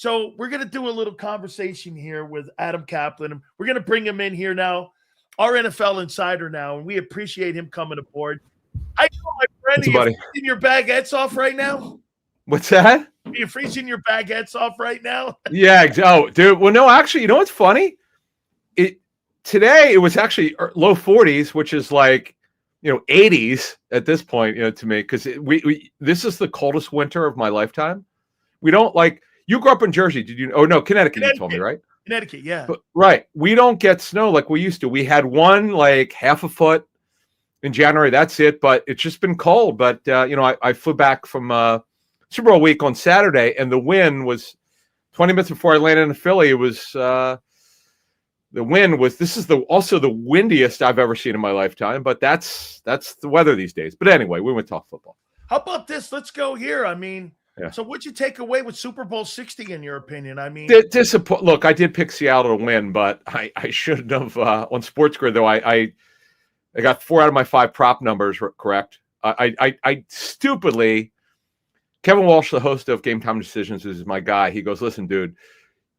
So we're going to do a little conversation here with Adam Caplan. We're going to bring him in here now, our NFL insider now, and we appreciate him coming aboard. I know, my friend, are you freezing your baguettes off right now? What's that? Are you freezing your baguettes off right now? Yeah. Oh, dude. Well, no, actually, you know what's funny? Today it was actually low 40s, which is like, 80s at this point, to me, because this is the coldest winter of my lifetime. We don't like. You grew up in Jersey, did you? Oh no, Connecticut. You told me, right? Connecticut, yeah. But, right. We don't get snow like we used to. We had one like half a foot in January. That's it. But it's just been cold. But I flew back from Super Bowl week on Saturday, and the wind was 20 minutes before I landed in Philly. It was the wind was. This is also the windiest I've ever seen in my lifetime. But that's the weather these days. But anyway, we went to talk football. How about this? Let's go here. I mean. Yeah. So what'd you take away with Super Bowl 60 in your opinion? I mean, look, I did pick Seattle to win, but I shouldn't have on SportsGrid though. I got 4 out of my 5 prop numbers correct. I stupidly, Kevin Walsh, the host of Game Time Decisions, is my guy. He goes, listen, dude,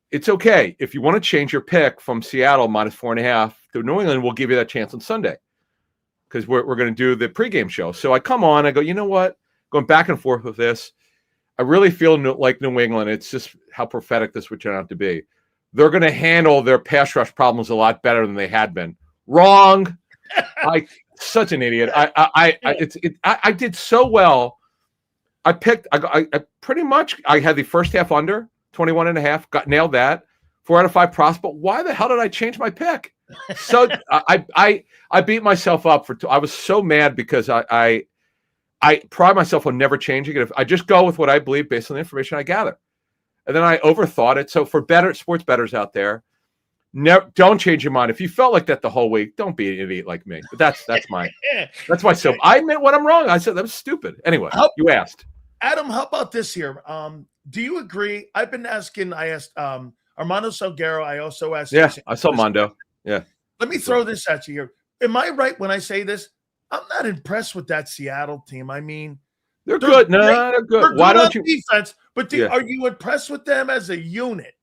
it's okay if you want to change your pick from Seattle -4.5 to New England. We'll give you that chance on Sunday because we're going to do the pregame show. So I come on, I go, you know what? Going back and forth with this. I really feel like New England. It's just how prophetic this would turn out to be. They're going to handle their pass rush problems a lot better than they had been. Wrong. Such an idiot. I did so well. I pretty much I had the first half under 21.5. Got nailed that. 4 out of 5 props. But why the hell did I change my pick? So I beat myself up I was so mad because I pride myself on never changing it. If I just go with what I believe based on the information I gather. And then I overthought it. So for sports bettors out there, don't change your mind. If you felt like that the whole week, don't be an idiot like me. But that's my so I admit when I'm wrong. I said that was stupid. Anyway, you asked. Adam, how about this here? Do you agree? I asked Armando Salguero. I also asked. Yeah, I saw Mondo. Yeah. Let me throw this at you here. Am I right when I say this? I'm not impressed with that Seattle team. I mean, they're good. No, they're good. They're Why don't you defense? But are you impressed with them as a unit?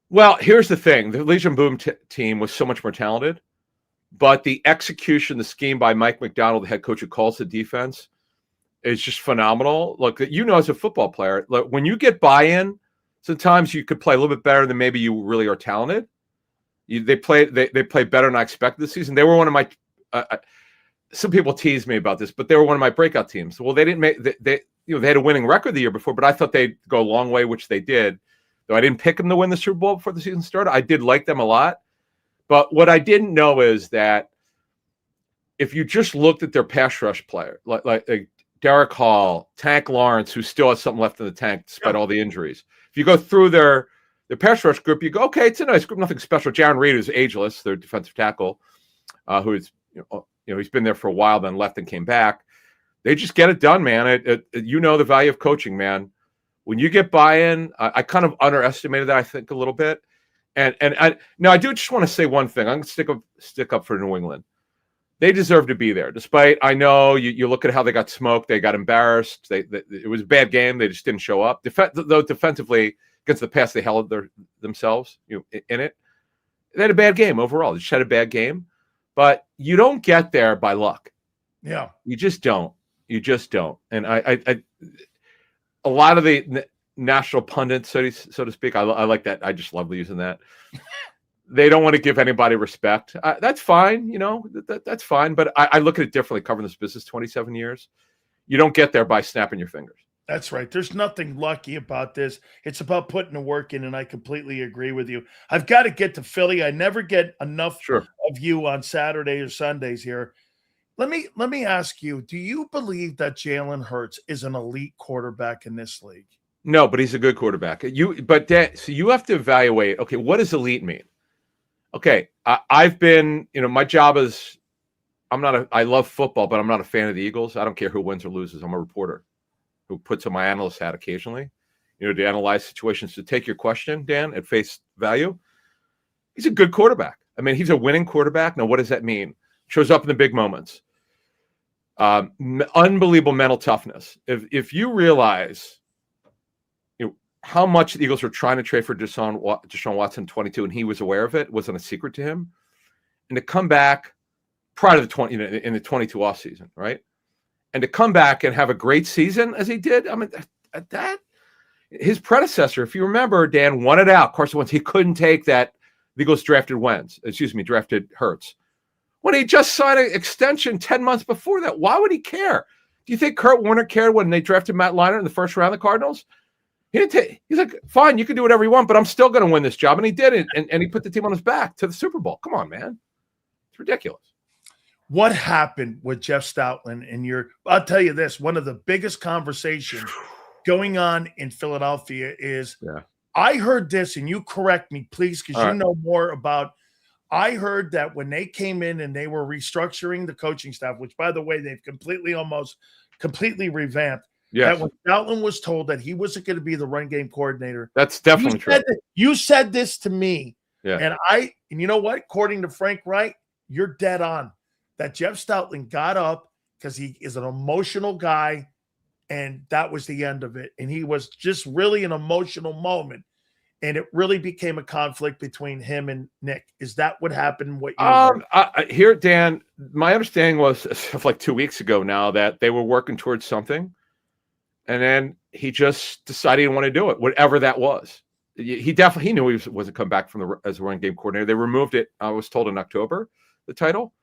Well, here's the thing: the Legion Boom team was so much more talented, but the execution, the scheme by Mike McDonald, the head coach who calls the defense, is just phenomenal. Look, as a football player, look, when you get buy-in, sometimes you could play a little bit better than maybe you really are talented. They play better than I expected this season. They were one of my. Some people tease me about this, but they were one of my breakout teams. Well, they didn't make they had a winning record the year before, but I thought they'd go a long way, which they did. Though I didn't pick them to win the Super Bowl before the season started. I did like them a lot. But what I didn't know is that if you just looked at their pass rush player, like Derek Hall, Tank Lawrence, who still has something left in the tank despite all the injuries. If you go through their pass rush group, you go, okay, it's a nice group, nothing special. Jaron Reed, who's ageless, their defensive tackle, who is he's been there for a while, then left and came back. They just get it done, man. The value of coaching, man. When you get buy-in, I kind of underestimated that, I think, a little bit. And I do just want to say one thing. I'm going to stick up for New England. They deserve to be there. Despite, I know, you look at how they got smoked. They got embarrassed. It was a bad game. They just didn't show up. Though defensively, against the pass, they held themselves in it. They had a bad game overall. They just had a bad game. But you don't get there by luck. Yeah. You just don't. And I a lot of the national pundits, so to speak, I like that. I just love using that. They don't want to give anybody respect. That's fine. That's fine. But I look at it differently, covering this business 27 years. You don't get there by snapping your fingers. That's right. There's nothing lucky about this. It's about putting the work in, and I completely agree with you. I've got to get to Philly. I never get enough of you on Saturday or Sundays here. Let me ask you, do you believe that Jalen Hurts is an elite quarterback in this league? No, but he's a good quarterback. So you have to evaluate, okay, what does elite mean? Okay, I've been, my job is, I love football, but I'm not a fan of the Eagles. I don't care who wins or loses. I'm a reporter who puts on my analyst hat occasionally, to analyze situations. To take your question, Dan, at face value, he's a good quarterback. I mean, he's a winning quarterback. Now, what does that mean? Shows up in the big moments. Unbelievable mental toughness. If you realize, how much the Eagles were trying to trade for Deshaun Watson 22, and he was aware of it. It wasn't a secret to him. And to come back prior to the in the 22 offseason, right? And to come back and have a great season as he did, I mean, that his predecessor, if you remember, Dan, won it out. Carson Wentz, he couldn't take that. The Eagles drafted Hurts. When he just signed an extension 10 months before that, why would he care? Do you think Kurt Warner cared when they drafted Matt Leinart in the first round of the Cardinals? He's like, fine, you can do whatever you want, but I'm still going to win this job. And he did it, and he put the team on his back to the Super Bowl. Come on, man. It's ridiculous. What happened with Jeff Stoutland I'll tell you this, one of the biggest conversations going on in Philadelphia is, I heard this, and you correct me, please, because you know more about. I heard that when they came in and they were restructuring the coaching staff, which, by the way, they've almost completely revamped. Yes. That when Stoutland was told that he wasn't going to be the run game coordinator. That's definitely true. You said this to me. Yeah. And you know what? According to Frank Wright, you're dead on. That Jeff Stoutland got up because he is an emotional guy, and that was the end of it. And he was just really an emotional moment. And it really became a conflict between him and Nick. Is that what happened? Here, Dan, my understanding was like 2 weeks ago now that they were working towards something. And then he just decided he didn't want to do it, whatever that was. He knew he wasn't come back as a run game coordinator. They removed it, I was told, in October, the title.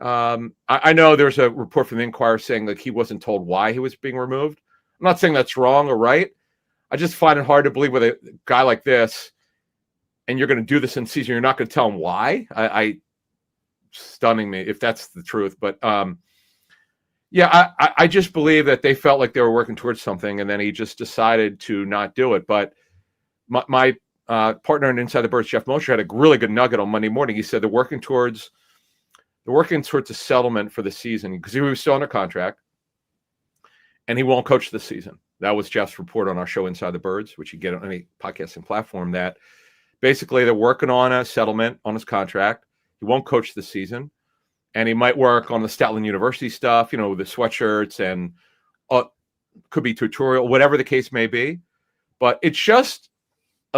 I know there's a report from the Inquirer saying like he wasn't told why he was being removed. I'm not saying that's wrong or right. I just find it hard to believe with a guy like this, and you're going to do this in season, you're not going to tell him why. Stunning me if that's the truth. But I just believe that they felt like they were working towards something, and then he just decided to not do it. But my partner in Inside the Birds, Jeff Mosher, had a really good nugget on Monday morning. He said they're working towards a settlement for the season because he was still under contract, and he won't coach this season. That was Jeff's report on our show Inside the Birds, which you get on any podcasting platform, that basically they're working on a settlement on his contract. He won't coach this season, and he might work on the Stoutland University stuff, the sweatshirts, and could be tutorial, whatever the case may be. But it's just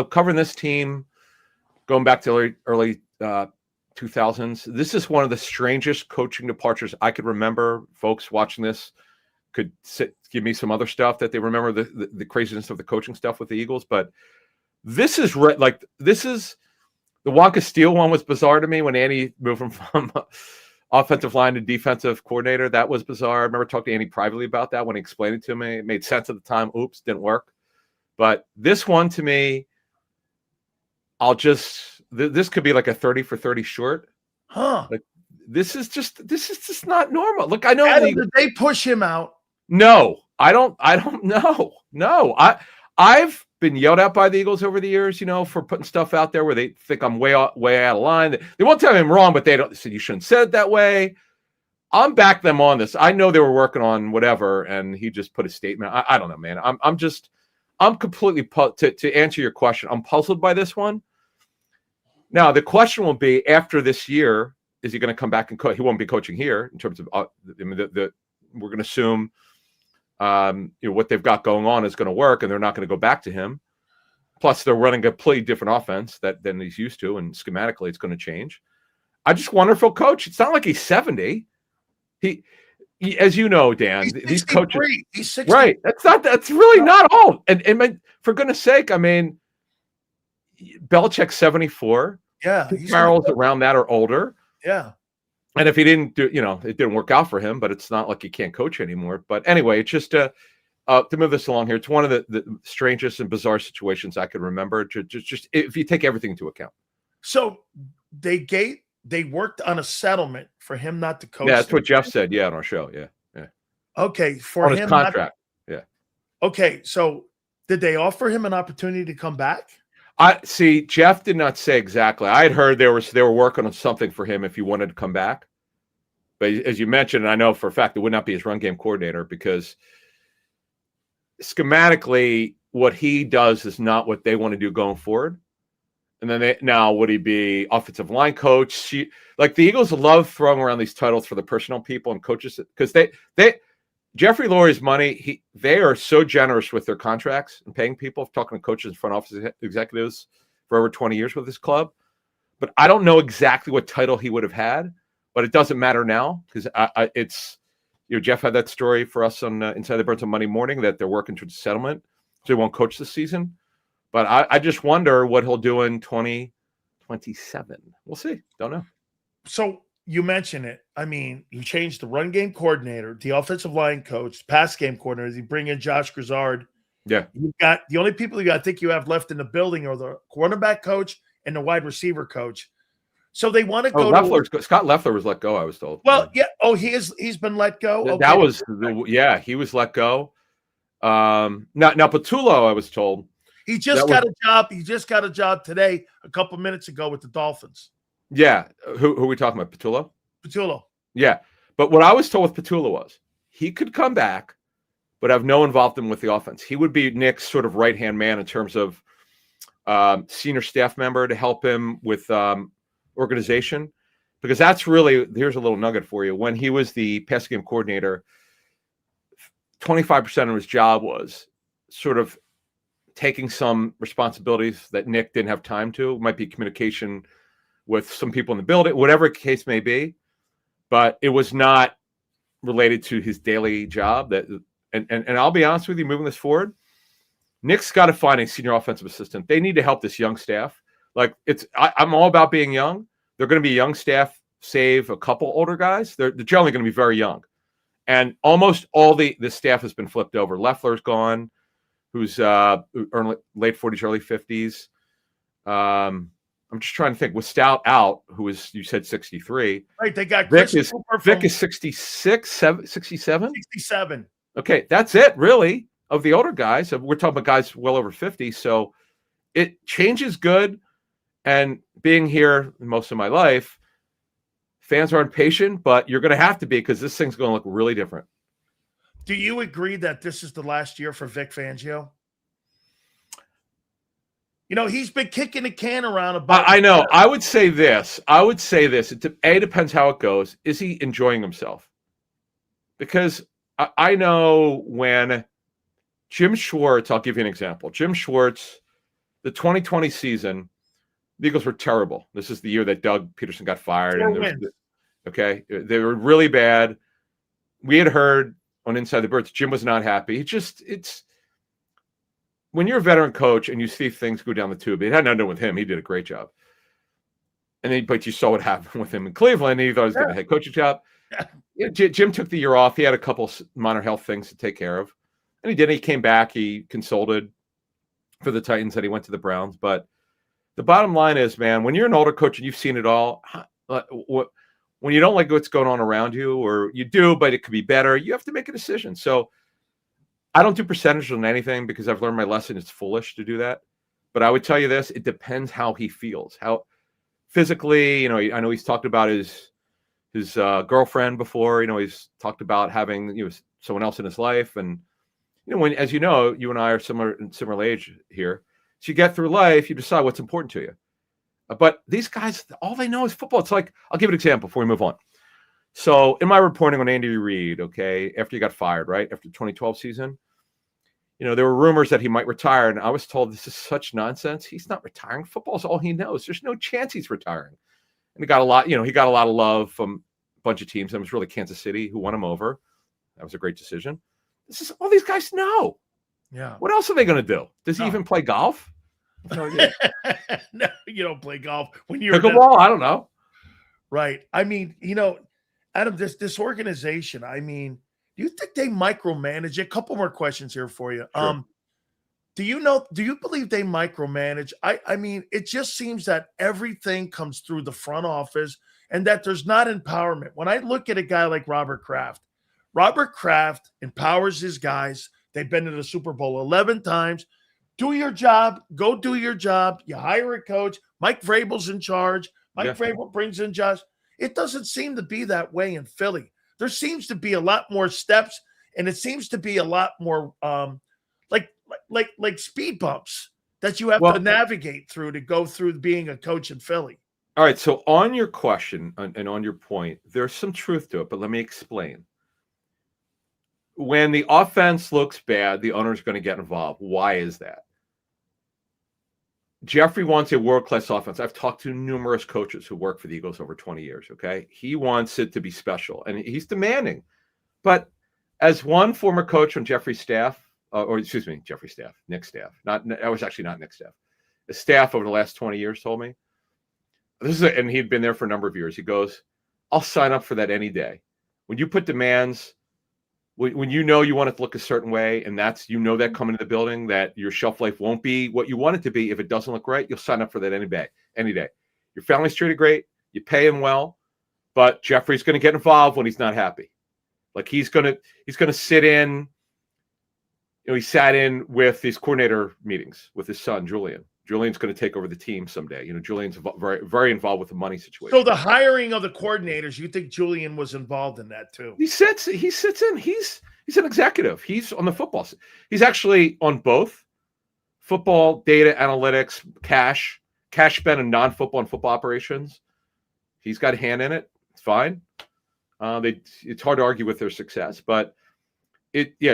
covering this team going back to early 2000s. This is one of the strangest coaching departures I could remember. Folks watching this could give me some other stuff that they remember the craziness of the coaching stuff with the Eagles. But this is the Juan Castillo one was bizarre to me when Andy moved from offensive line to defensive coordinator. That was bizarre. I remember talking to Andy privately about that when he explained it to me. It made sense at the time. Oops, didn't work. But this one to me, this could be like a 30 for 30 short. Huh. Like this is just not normal. Look, I know did they push him out? No, I don't know. No, I've been yelled at by the Eagles over the years, for putting stuff out there where they think I'm way out of line. They won't tell me I'm wrong, but they said you shouldn't say it that way. I'm back them on this. I know they were working on whatever, and he just put a statement. I don't know, man. I'm completely to answer your question. I'm puzzled by this one. Now the question will be after this year: is he going to come back and coach? He won't be coaching here in terms of. We're going to assume. What they've got going on is going to work, and they're not going to go back to him. Plus, they're running a completely different offense than he's used to, and schematically, it's going to change. I just wonder if he'll coach. It's not like he's 70. He as you know, Dan, these coaches, he's 60. Right? That's really not all. And for goodness sake, I mean, Belichick's 74. Yeah, Carroll's around that or older. Yeah. And if he didn't do, it didn't work out for him, but it's not like he can't coach anymore. But anyway, it's just to move this along here. It's one of the strangest and bizarre situations I could remember. Just if you take everything into account. So they worked on a settlement for him not to coach. Yeah, that's what Jeff said. Yeah, on our show. Yeah. Okay, for on him his contract. Yeah. Okay, so did they offer him an opportunity to come back? I see. Jeff did not say exactly. I had heard they were working on something for him if he wanted to come back. But as you mentioned, and I know for a fact it would not be his run game coordinator because schematically, what he does is not what they want to do going forward. And then now would he be offensive line coach? Like the Eagles love throwing around these titles for the personnel people and coaches because Jeffrey Lurie's money, they are so generous with their contracts and paying people, talking to coaches and front office executives for over 20 years with this club. But I don't know exactly what title he would have had, but it doesn't matter now because it's, Jeff had that story for us on Inside the Birds on Monday morning that they're working towards settlement, so he won't coach this season. But I just wonder what he'll do in 2027. We'll see. Don't know. So you mentioned it. I mean, you changed the run game coordinator, the offensive line coach, pass game coordinator. You bring in Josh Grizzard. Yeah. You've got the only people I think you have left in the building are the cornerback coach and the wide receiver coach. So they want to go to Scott Leffler was let go, I was told. Well, yeah. Oh, he's been let go. Okay. That was he was let go. Now Patullo, I was told. He just got a job. He just got a job today, a couple minutes ago with the Dolphins. Yeah. Who are we talking about? Patullo? Patullo. Yeah. But what I was told with Patullo was he could come back, but have no involvement with the offense. He would be Nick's sort of right-hand man in terms of senior staff member to help him with organization, because that's really, here's a little nugget for you. When he was the pass game coordinator, 25% of his job was sort of taking some responsibilities that Nick didn't have time to. It might be communication with some people in the building, whatever the case may be, but it was not related to his daily job. And I'll be honest with you, moving this forward, Nick's got to find a senior offensive assistant. They need to help this young staff. Like I'm all about being young. They're going to be young staff, save a couple older guys. They're generally going to be very young. And almost all the staff has been flipped over. Leffler's gone, who's late 40s, early 50s. I'm just trying to think. With Stout out, who is, you said 63. Right, they got Vic is 66, 67? 67. Okay, that's it, really, of the older guys. We're talking about guys well over 50. So change is good. And being here most of my life, fans are impatient, but you're going to have to be because this thing's going to look really different. Do you agree that this is the last year for Vic Fangio? He's been kicking the can around about. I know. I would say this. It depends how it goes. Is he enjoying himself? Because I know when Jim Schwartz, I'll give you an example. Jim Schwartz, the 2020 season, the Eagles were terrible. This is the year that Doug Peterson got fired. Okay. They were really bad. We had heard on Inside the Birds, Jim was not happy. It's when you're a veteran coach and you see things go down the tube, it had nothing to do with him. He did a great job. But you saw what happened with him in Cleveland. And he thought he was getting a head coaching job. Yeah, Jim took the year off. He had a couple minor health things to take care of. And he did. He came back. He consulted for the Titans and he went to the Browns. But the bottom line is, man, when you're an older coach and you've seen it all, when you don't like what's going on around you, or you do, but it could be better, you have to make a decision. So I don't do percentages on anything because I've learned my lesson. It's foolish to do that. But I would tell you this, it depends how he feels. How physically, I know he's talked about his girlfriend before. He's talked about having someone else in his life. And, when, as you know, you and I are similar age here. So you get through life, you decide what's important to you. But these guys, all they know is football. It's like, I'll give an example before we move on. So in my reporting on Andy Reid, okay, after he got fired, right, after the 2012 season, there were rumors that he might retire. And I was told this is such nonsense. He's not retiring. Football's all he knows. There's no chance he's retiring. And he got a lot of love from a bunch of teams. It was really Kansas City who won him over. That was a great decision. This is all these guys know. Yeah. What else are they going to do? Does he even play golf? No, you don't play golf when you're pickleball. I don't know. Right. I mean, Adam, this organization. I mean, do you think they micromanage? A couple more questions here for you. Sure. Do you believe they micromanage? I mean, it just seems that everything comes through the front office and that there's not empowerment. When I look at a guy like Robert Kraft empowers his guys. They've been to the Super Bowl 11 times. Do your job. Go do your job. You hire a coach. Mike Vrabel's in charge. Vrabel brings in Josh. It doesn't seem to be that way in Philly. There seems to be a lot more steps, and it seems to be a lot more like speed bumps that you have to navigate through to go through being a coach in Philly. All right. So on your question and on your point, there's some truth to it, but let me explain. when the offense looks bad, the owner's going to get involved. Why is that? Jeffrey wants a world-class offense. I've talked to numerous coaches who work for the Eagles over 20 years, okay? He wants it to be special, and he's demanding. But as one former coach on Jeffrey's staff, Jeffrey's staff, Nick's staff. I was actually not Nick's staff. The staff over the last 20 years told me, and he'd been there for a number of years. He goes, I'll sign up for that any day. When you put demands, when you know you want it to look a certain way, and that coming to the building, that your shelf life won't be what you want it to be if it doesn't look right, you'll sign up for that any day. Your family's treated great, you pay him well, but Jeffrey's going to get involved when he's not happy. Like he's going to sit in. He sat in with these coordinator meetings with his son, Julian. Julian's going to take over the team someday. Julian's very, very involved with the money situation. So the hiring of the coordinators, you think Julian was involved in that too? He sits in. He's an executive. He's on the football. He's actually on both football, data analytics, cash spend, and non-football and football operations. He's got a hand in it. It's fine. It's hard to argue with their success, but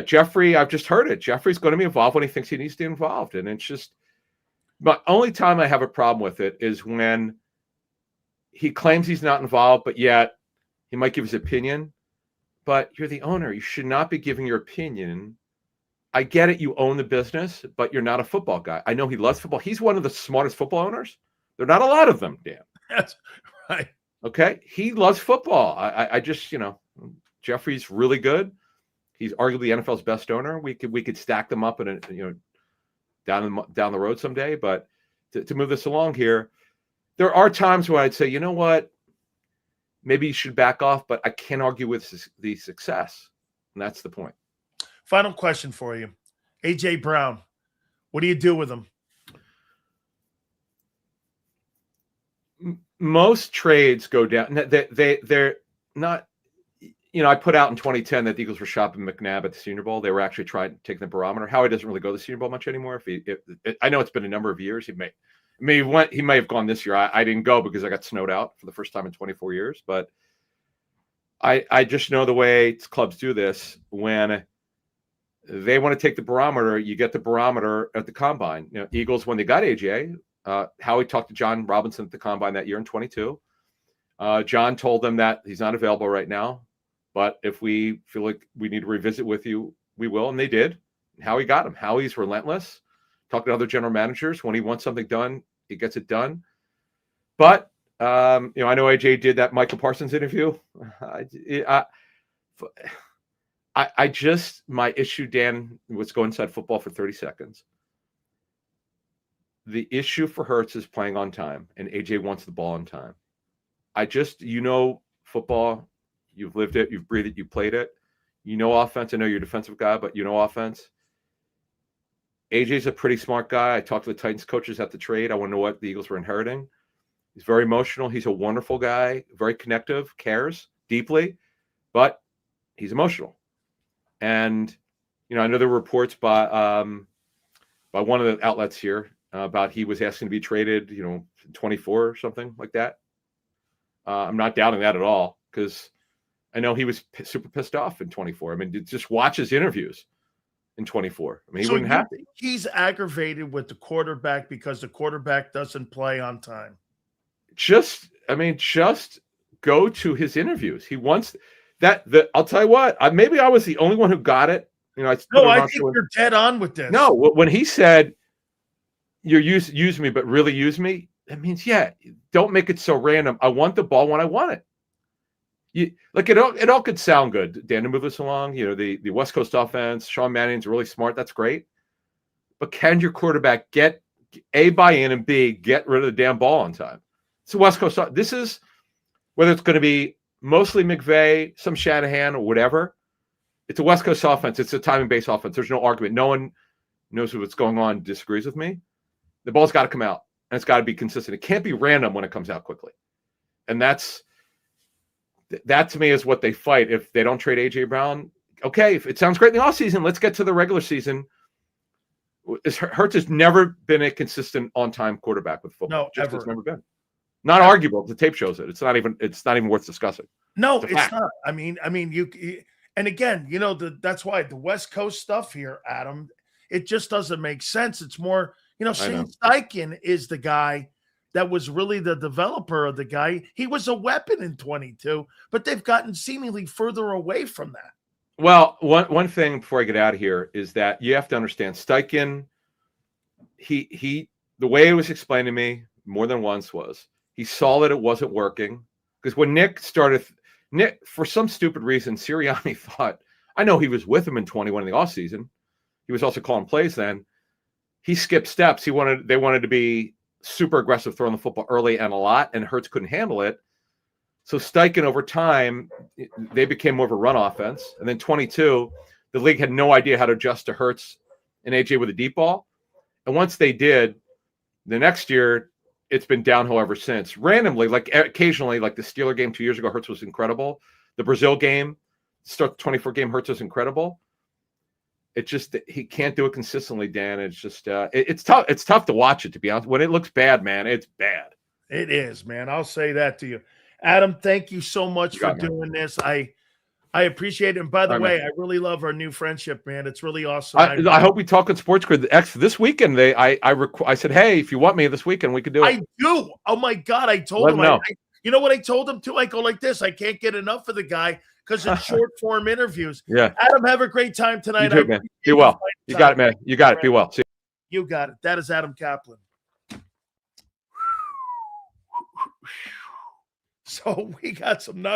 Jeffrey, I've just heard it. Jeffrey's going to be involved when he thinks he needs to be involved. And it's just, but only time I have a problem with it is when he claims he's not involved, but yet he might give his opinion. But you're the owner. You should not be giving your opinion. I get it. You own the business, but you're not a football guy. I know he loves football. He's one of the smartest football owners. There are not a lot of them, Dan. That's right. Okay. He loves football. I just, Jeffrey's really good. He's arguably the NFL's best owner. We could stack them up in down the road someday. But to move this along here, there are times where I'd say, you know what, maybe you should back off. But I can't argue with the success, and that's the point. Final question for you, AJ Brown. What do you do with him? Most trades go down. They're not. I put out in 2010 that the Eagles were shopping McNabb at the Senior Bowl. They were actually trying taking the barometer. Howie doesn't really go to the Senior Bowl much anymore. I know it's been a number of years. He may have gone this year. I didn't go because I got snowed out for the first time in 24 years. But I just know the way clubs do this. When they want to take the barometer, you get the barometer at the combine. Eagles, when they got AJ, Howie talked to John Robinson at the combine that year in 22. John told them that he's not available right now. But if we feel like we need to revisit with you, we will. And they did. And Howie got him. Howie's relentless. Talking to other general managers. When he wants something done, he gets it done. But, I know AJ did that Michael Parsons interview. My issue, Dan, let's go inside football for 30 seconds. The issue for Hurts is playing on time, and AJ wants the ball on time. Football. You've lived it, you've breathed it, you played it. Offense. I know you're a defensive guy, but offense. AJ's a pretty smart guy. I talked to the Titans coaches at the trade. I want to know what the Eagles were inheriting. He's very emotional. He's a wonderful guy, very connective, cares deeply, but he's emotional. And, I know there were reports by one of the outlets here about he was asking to be traded, 24 or something like that. I'm not doubting that at all because I know he was super pissed off in 24. I mean, just watch his interviews in 24. I mean, he wasn't happy. He's aggravated with the quarterback because the quarterback doesn't play on time. Just go to his interviews. He wants that. I'll tell you what. Maybe I was the only one who got it. I think you're dead on with this. No, when he said, "You use me, but really use me," that means don't make it so random. I want the ball when I want it. It all could sound good, Dan, to move us along. The West Coast offense, Sean Manning's really smart. That's great. But can your quarterback get A, buy in, and B, get rid of the damn ball on time? It's the West Coast. This is whether it's going to be mostly McVay, some Shanahan, or whatever. It's a West Coast offense. It's a timing-based offense. There's no argument. No one knows what's going on, disagrees with me. The ball's got to come out, and it's got to be consistent. It can't be random when it comes out quickly. And that to me is what they fight. If they don't trade AJ Brown, okay, if it sounds great in the offseason, let's get to the regular season. Hurts has never been a consistent on-time quarterback with football. No, ever. It's never been. Not arguable. The tape shows it. It's not even worth discussing. No, it's not. I mean, And again, that's why the West Coast stuff here, Adam, it just doesn't make sense. It's more, Shane Steichen is the guy that was really the developer of the guy. He was a weapon in 22, but they've gotten seemingly further away from that. Well, one thing before I get out of here is that you have to understand Steichen, he the way it was explained to me more than once was he saw that it wasn't working. Because when Nick, for some stupid reason, Sirianni thought, I know he was with him in 21 in the offseason. He was also calling plays then. He skipped steps. They wanted to be super aggressive throwing the football early and a lot, and Hurts couldn't handle it. So Steichen, over time, they became more of a run offense. And then 22, the league had no idea how to adjust to Hurts and AJ with a deep ball. And once they did, the next year, it's been downhill ever since. Randomly, like occasionally, like the Steeler game 2 years ago, Hurts was incredible. The Brazil game, start the 24 game, Hurts was incredible. It's just he can't do it consistently, Dan. It's just it's tough. It's tough to watch it, to be honest. When it looks bad, man, it's bad. It is, man. I'll say that to you. Adam, thank you so much for doing this. I appreciate it. And by the way, I really love our new friendship, man. It's really awesome. I hope we talk on Sports Grid X this weekend. I said, hey, if you want me this weekend, we could do it. I do. Oh my God. I told him. You know what I told him too? I go like this. I can't get enough of the guy because it's short form interviews. Yeah. Adam, have a great time tonight. You too, man. Be well. You got it, man. You got it. Be well. See you. You got it. That is Adam Caplan. So we got some nuts.